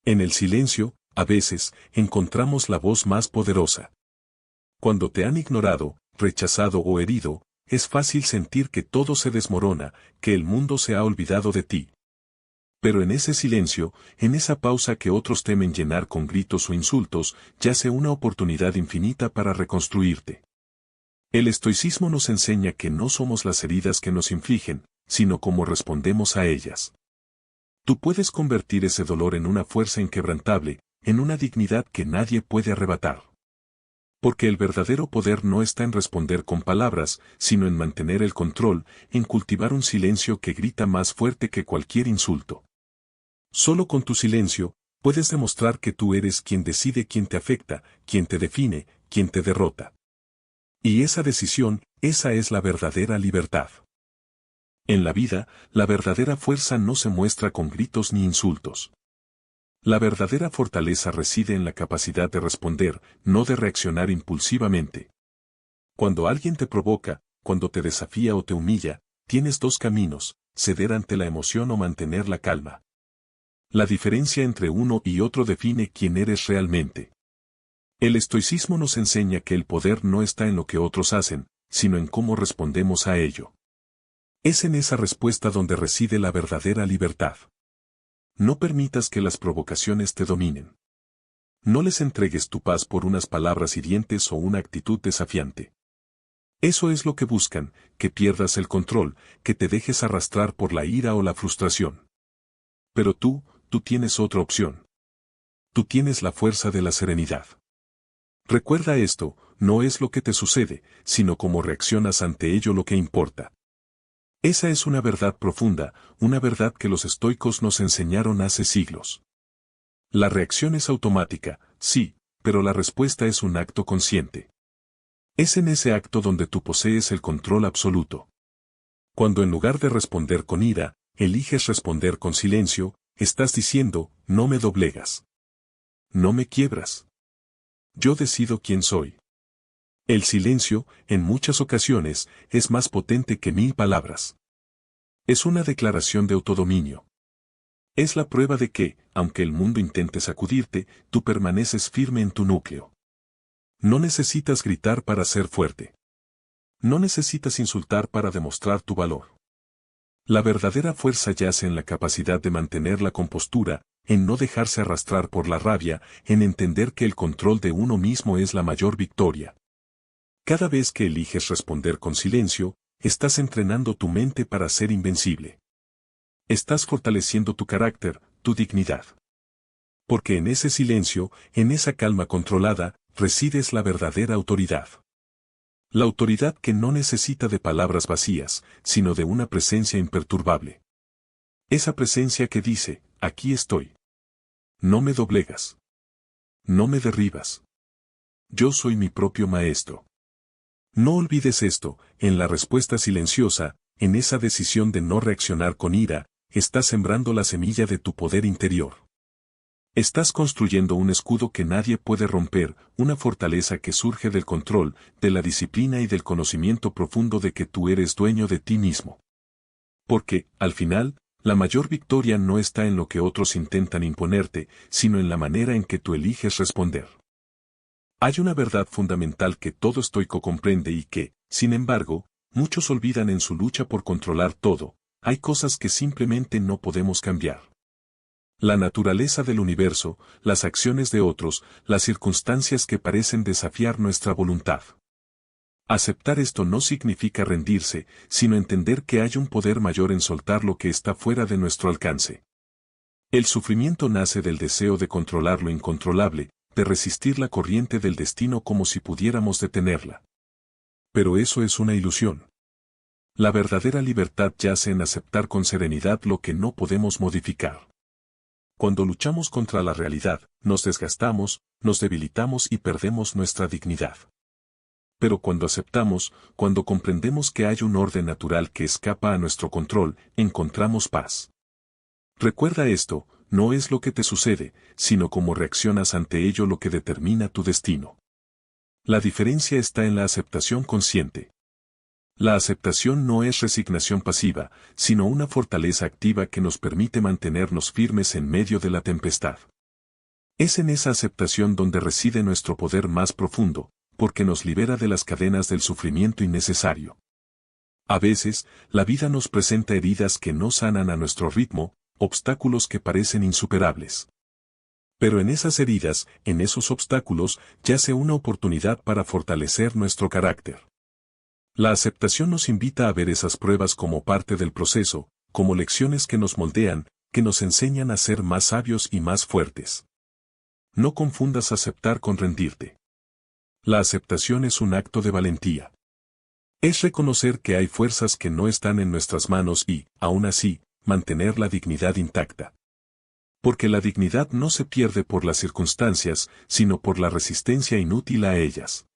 En el silencio, a veces, encontramos la voz más poderosa. Cuando te han ignorado, rechazado o herido, es fácil sentir que todo se desmorona, que el mundo se ha olvidado de ti. Pero en ese silencio, en esa pausa que otros temen llenar con gritos o insultos, yace una oportunidad infinita para reconstruirte. El estoicismo nos enseña que no somos las heridas que nos infligen, sino cómo respondemos a ellas. Tú puedes convertir ese dolor en una fuerza inquebrantable, en una dignidad que nadie puede arrebatar. Porque el verdadero poder no está en responder con palabras, sino en mantener el control, en cultivar un silencio que grita más fuerte que cualquier insulto. Solo con tu silencio, puedes demostrar que tú eres quien decide quién te afecta, quién te define, quién te derrota. Y esa decisión, esa es la verdadera libertad. En la vida, la verdadera fuerza no se muestra con gritos ni insultos. La verdadera fortaleza reside en la capacidad de responder, no de reaccionar impulsivamente. Cuando alguien te provoca, cuando te desafía o te humilla, tienes dos caminos, ceder ante la emoción o mantener la calma. La diferencia entre uno y otro define quién eres realmente. El estoicismo nos enseña que el poder no está en lo que otros hacen, sino en cómo respondemos a ello. Es en esa respuesta donde reside la verdadera libertad. No permitas que las provocaciones te dominen. No les entregues tu paz por unas palabras hirientes o una actitud desafiante. Eso es lo que buscan, que pierdas el control, que te dejes arrastrar por la ira o la frustración. Pero tú tienes otra opción. Tú tienes la fuerza de la serenidad. Recuerda esto, no es lo que te sucede, sino cómo reaccionas ante ello lo que importa. Esa es una verdad profunda, una verdad que los estoicos nos enseñaron hace siglos. La reacción es automática, sí, pero la respuesta es un acto consciente. Es en ese acto donde tú posees el control absoluto. Cuando en lugar de responder con ira, eliges responder con silencio, estás diciendo, no me doblegas. No me quiebras. Yo decido quién soy. El silencio, en muchas ocasiones, es más potente que 1000 palabras. Es una declaración de autodominio. Es la prueba de que, aunque el mundo intente sacudirte, tú permaneces firme en tu núcleo. No necesitas gritar para ser fuerte. No necesitas insultar para demostrar tu valor. La verdadera fuerza yace en la capacidad de mantener la compostura, en no dejarse arrastrar por la rabia, en entender que el control de uno mismo es la mayor victoria. Cada vez que eliges responder con silencio, estás entrenando tu mente para ser invencible. Estás fortaleciendo tu carácter, tu dignidad. Porque en ese silencio, en esa calma controlada, resides la verdadera autoridad. La autoridad que no necesita de palabras vacías, sino de una presencia imperturbable. Esa presencia que dice, aquí estoy. No me doblegas. No me derribas. Yo soy mi propio maestro. No olvides esto, en la respuesta silenciosa, en esa decisión de no reaccionar con ira, estás sembrando la semilla de tu poder interior. Estás construyendo un escudo que nadie puede romper, una fortaleza que surge del control, de la disciplina y del conocimiento profundo de que tú eres dueño de ti mismo. Porque, al final, la mayor victoria no está en lo que otros intentan imponerte, sino en la manera en que tú eliges responder. Hay una verdad fundamental que todo estoico comprende y que, sin embargo, muchos olvidan en su lucha por controlar todo: hay cosas que simplemente no podemos cambiar. La naturaleza del universo, las acciones de otros, las circunstancias que parecen desafiar nuestra voluntad. Aceptar esto no significa rendirse, sino entender que hay un poder mayor en soltar lo que está fuera de nuestro alcance. El sufrimiento nace del deseo de controlar lo incontrolable, de resistir la corriente del destino como si pudiéramos detenerla. Pero eso es una ilusión. La verdadera libertad yace en aceptar con serenidad lo que no podemos modificar. Cuando luchamos contra la realidad, nos desgastamos, nos debilitamos y perdemos nuestra dignidad. Pero cuando aceptamos, cuando comprendemos que hay un orden natural que escapa a nuestro control, encontramos paz. Recuerda esto, no es lo que te sucede, sino cómo reaccionas ante ello lo que determina tu destino. La diferencia está en la aceptación consciente. La aceptación no es resignación pasiva, sino una fortaleza activa que nos permite mantenernos firmes en medio de la tempestad. Es en esa aceptación donde reside nuestro poder más profundo, porque nos libera de las cadenas del sufrimiento innecesario. A veces, la vida nos presenta heridas que no sanan a nuestro ritmo, obstáculos que parecen insuperables. Pero en esas heridas, en esos obstáculos, yace una oportunidad para fortalecer nuestro carácter. La aceptación nos invita a ver esas pruebas como parte del proceso, como lecciones que nos moldean, que nos enseñan a ser más sabios y más fuertes. No confundas aceptar con rendirte. La aceptación es un acto de valentía. Es reconocer que hay fuerzas que no están en nuestras manos y, aún así, mantener la dignidad intacta. Porque la dignidad no se pierde por las circunstancias, sino por la resistencia inútil a ellas.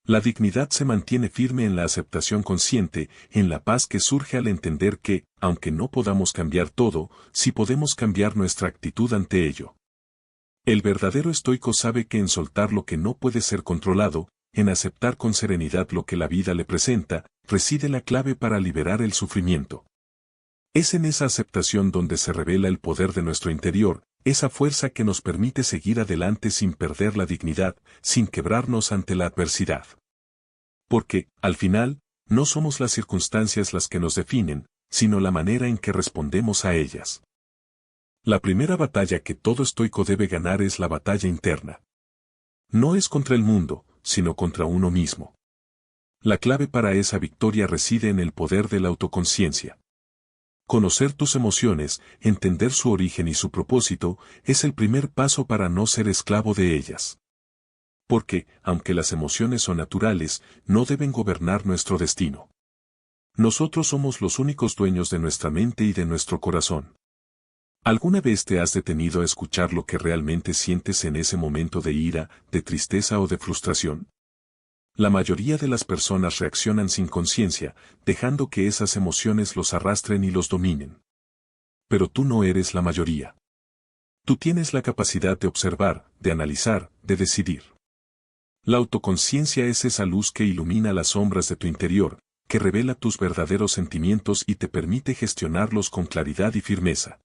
La dignidad se mantiene firme en la aceptación consciente, en la paz que surge al entender que, aunque no podamos cambiar todo, sí podemos cambiar nuestra actitud ante ello. El verdadero estoico sabe que en soltar lo que no puede ser controlado, en aceptar con serenidad lo que la vida le presenta, reside la clave para liberar el sufrimiento. Es en esa aceptación donde se revela el poder de nuestro interior, esa fuerza que nos permite seguir adelante sin perder la dignidad, sin quebrarnos ante la adversidad. Porque, al final, no somos las circunstancias las que nos definen, sino la manera en que respondemos a ellas. La primera batalla que todo estoico debe ganar es la batalla interna. No es contra el mundo, sino contra uno mismo. La clave para esa victoria reside en el poder de la autoconciencia. Conocer tus emociones, entender su origen y su propósito, es el primer paso para no ser esclavo de ellas. Porque, aunque las emociones son naturales, no deben gobernar nuestro destino. Nosotros somos los únicos dueños de nuestra mente y de nuestro corazón. ¿Alguna vez te has detenido a escuchar lo que realmente sientes en ese momento de ira, de tristeza o de frustración? La mayoría de las personas reaccionan sin conciencia, dejando que esas emociones los arrastren y los dominen. Pero tú no eres la mayoría. Tú tienes la capacidad de observar, de analizar, de decidir. La autoconciencia es esa luz que ilumina las sombras de tu interior, que revela tus verdaderos sentimientos y te permite gestionarlos con claridad y firmeza.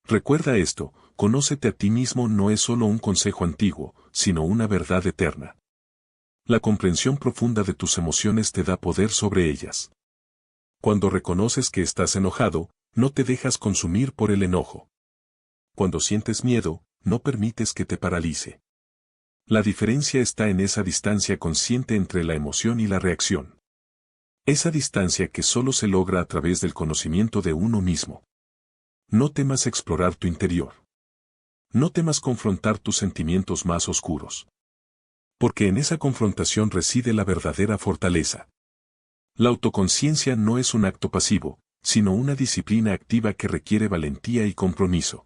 Recuerda esto, conócete a ti mismo no es solo un consejo antiguo, sino una verdad eterna. La comprensión profunda de tus emociones te da poder sobre ellas. Cuando reconoces que estás enojado, no te dejas consumir por el enojo. Cuando sientes miedo, no permites que te paralice. La diferencia está en esa distancia consciente entre la emoción y la reacción. Esa distancia que solo se logra a través del conocimiento de uno mismo. No temas explorar tu interior. No temas confrontar tus sentimientos más oscuros. Porque en esa confrontación reside la verdadera fortaleza. La autoconciencia no es un acto pasivo, sino una disciplina activa que requiere valentía y compromiso.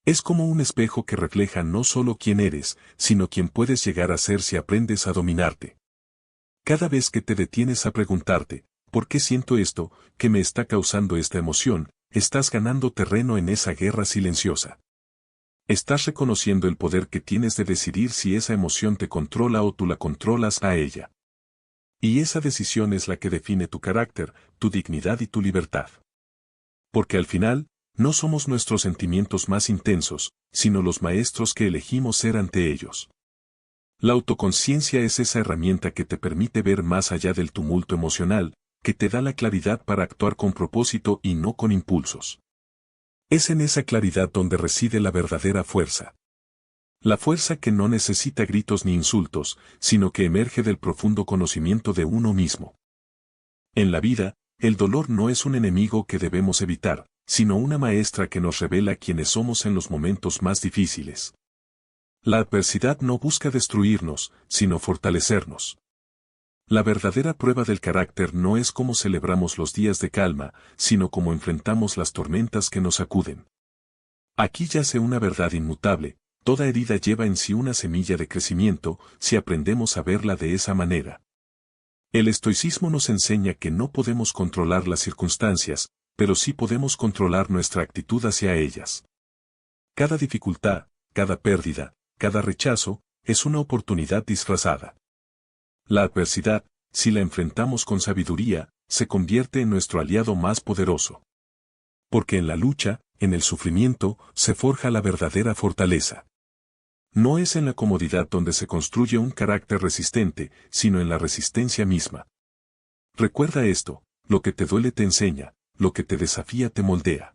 Es como un espejo que refleja no solo quién eres, sino quién puedes llegar a ser si aprendes a dominarte. Cada vez que te detienes a preguntarte, ¿por qué siento esto, qué me está causando esta emoción?, estás ganando terreno en esa guerra silenciosa. Estás reconociendo el poder que tienes de decidir si esa emoción te controla o tú la controlas a ella. Y esa decisión es la que define tu carácter, tu dignidad y tu libertad. Porque al final, no somos nuestros sentimientos más intensos, sino los maestros que elegimos ser ante ellos. La autoconciencia es esa herramienta que te permite ver más allá del tumulto emocional, que te da la claridad para actuar con propósito y no con impulsos. Es en esa claridad donde reside la verdadera fuerza. La fuerza que no necesita gritos ni insultos, sino que emerge del profundo conocimiento de uno mismo. En la vida, el dolor no es un enemigo que debemos evitar, sino una maestra que nos revela quiénes somos en los momentos más difíciles. La adversidad no busca destruirnos, sino fortalecernos. La verdadera prueba del carácter no es cómo celebramos los días de calma, sino cómo enfrentamos las tormentas que nos sacuden. Aquí yace una verdad inmutable, toda herida lleva en sí una semilla de crecimiento, si aprendemos a verla de esa manera. El estoicismo nos enseña que no podemos controlar las circunstancias, pero sí podemos controlar nuestra actitud hacia ellas. Cada dificultad, cada pérdida, cada rechazo, es una oportunidad disfrazada. La adversidad, si la enfrentamos con sabiduría, se convierte en nuestro aliado más poderoso. Porque en la lucha, en el sufrimiento, se forja la verdadera fortaleza. No es en la comodidad donde se construye un carácter resistente, sino en la resistencia misma. Recuerda esto, lo que te duele te enseña, lo que te desafía te moldea.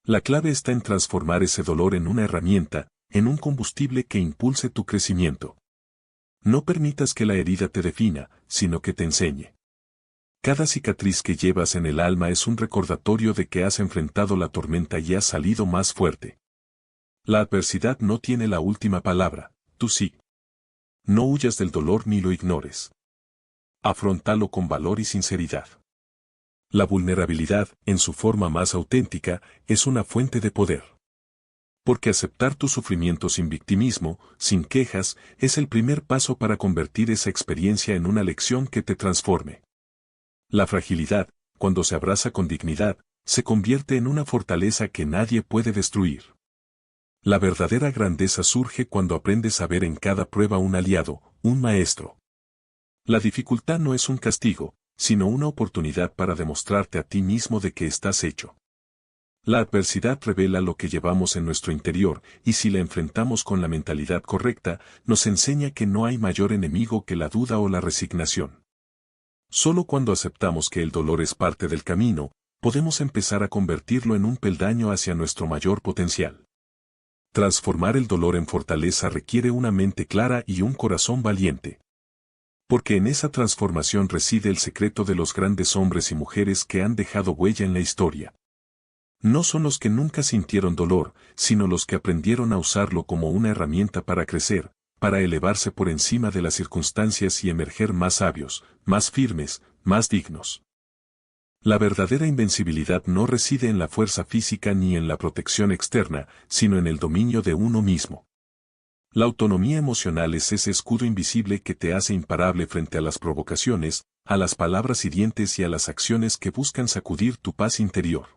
La clave está en transformar ese dolor en una herramienta, en un combustible que impulse tu crecimiento. No permitas que la herida te defina, sino que te enseñe. Cada cicatriz que llevas en el alma es un recordatorio de que has enfrentado la tormenta y has salido más fuerte. La adversidad no tiene la última palabra, tú sí. No huyas del dolor ni lo ignores. Afróntalo con valor y sinceridad. La vulnerabilidad, en su forma más auténtica, es una fuente de poder. Porque aceptar tu sufrimiento sin victimismo, sin quejas, es el primer paso para convertir esa experiencia en una lección que te transforme. La fragilidad, cuando se abraza con dignidad, se convierte en una fortaleza que nadie puede destruir. La verdadera grandeza surge cuando aprendes a ver en cada prueba un aliado, un maestro. La dificultad no es un castigo, sino una oportunidad para demostrarte a ti mismo de que estás hecho. La adversidad revela lo que llevamos en nuestro interior, y si la enfrentamos con la mentalidad correcta, nos enseña que no hay mayor enemigo que la duda o la resignación. Solo cuando aceptamos que el dolor es parte del camino, podemos empezar a convertirlo en un peldaño hacia nuestro mayor potencial. Transformar el dolor en fortaleza requiere una mente clara y un corazón valiente. Porque en esa transformación reside el secreto de los grandes hombres y mujeres que han dejado huella en la historia. No son los que nunca sintieron dolor, sino los que aprendieron a usarlo como una herramienta para crecer, para elevarse por encima de las circunstancias y emerger más sabios, más firmes, más dignos. La verdadera invencibilidad no reside en la fuerza física ni en la protección externa, sino en el dominio de uno mismo. La autonomía emocional es ese escudo invisible que te hace imparable frente a las provocaciones, a las palabras hirientes y a las acciones que buscan sacudir tu paz interior.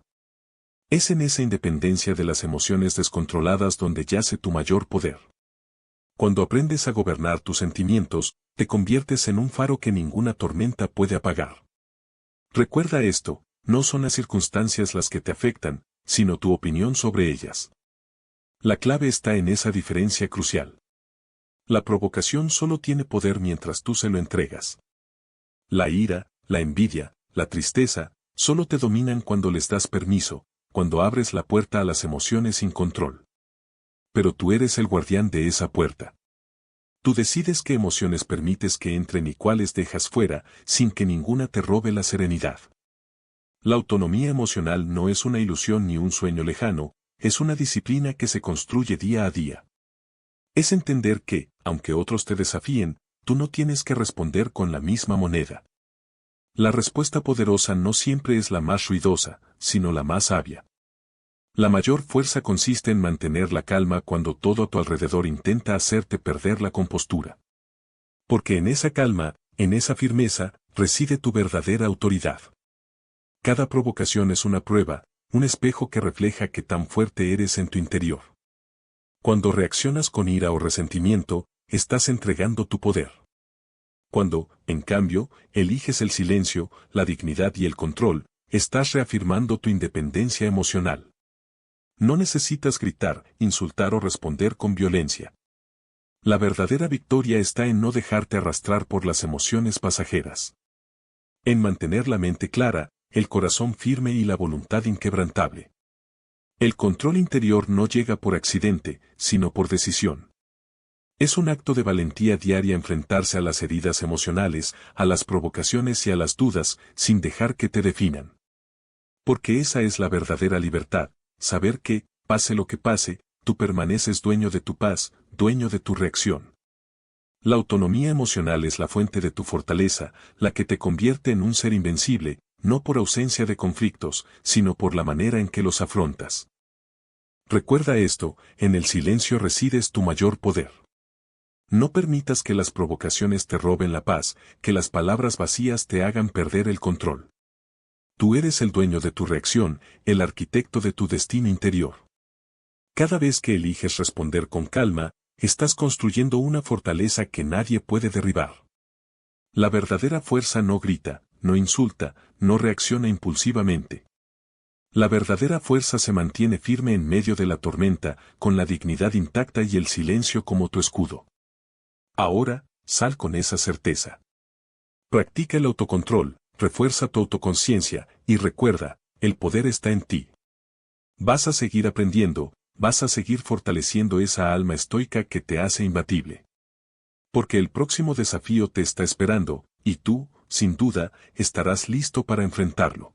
Es en esa independencia de las emociones descontroladas donde yace tu mayor poder. Cuando aprendes a gobernar tus sentimientos, te conviertes en un faro que ninguna tormenta puede apagar. Recuerda esto, no son las circunstancias las que te afectan, sino tu opinión sobre ellas. La clave está en esa diferencia crucial. La provocación solo tiene poder mientras tú se lo entregas. La ira, la envidia, la tristeza, solo te dominan cuando les das permiso, cuando abres la puerta a las emociones sin control. Pero tú eres el guardián de esa puerta. Tú decides qué emociones permites que entren y cuáles dejas fuera, sin que ninguna te robe la serenidad. La autonomía emocional no es una ilusión ni un sueño lejano, es una disciplina que se construye día a día. Es entender que, aunque otros te desafíen, tú no tienes que responder con la misma moneda. La respuesta poderosa no siempre es la más ruidosa, sino la más sabia. La mayor fuerza consiste en mantener la calma cuando todo a tu alrededor intenta hacerte perder la compostura. Porque en esa calma, en esa firmeza, reside tu verdadera autoridad. Cada provocación es una prueba, un espejo que refleja qué tan fuerte eres en tu interior. Cuando reaccionas con ira o resentimiento, estás entregando tu poder. Cuando, en cambio, eliges el silencio, la dignidad y el control, estás reafirmando tu independencia emocional. No necesitas gritar, insultar o responder con violencia. La verdadera victoria está en no dejarte arrastrar por las emociones pasajeras. En mantener la mente clara, el corazón firme y la voluntad inquebrantable. El control interior no llega por accidente, sino por decisión. Es un acto de valentía diaria enfrentarse a las heridas emocionales, a las provocaciones y a las dudas, sin dejar que te definan. Porque esa es la verdadera libertad, saber que, pase lo que pase, tú permaneces dueño de tu paz, dueño de tu reacción. La autonomía emocional es la fuente de tu fortaleza, la que te convierte en un ser invencible, no por ausencia de conflictos, sino por la manera en que los afrontas. Recuerda esto, en el silencio resides tu mayor poder. No permitas que las provocaciones te roben la paz, que las palabras vacías te hagan perder el control. Tú eres el dueño de tu reacción, el arquitecto de tu destino interior. Cada vez que eliges responder con calma, estás construyendo una fortaleza que nadie puede derribar. La verdadera fuerza no grita, no insulta, no reacciona impulsivamente. La verdadera fuerza se mantiene firme en medio de la tormenta, con la dignidad intacta y el silencio como tu escudo. Ahora, sal con esa certeza. Practica el autocontrol, refuerza tu autoconciencia, y recuerda, el poder está en ti. Vas a seguir aprendiendo, vas a seguir fortaleciendo esa alma estoica que te hace imbatible. Porque el próximo desafío te está esperando, y tú, sin duda, estarás listo para enfrentarlo.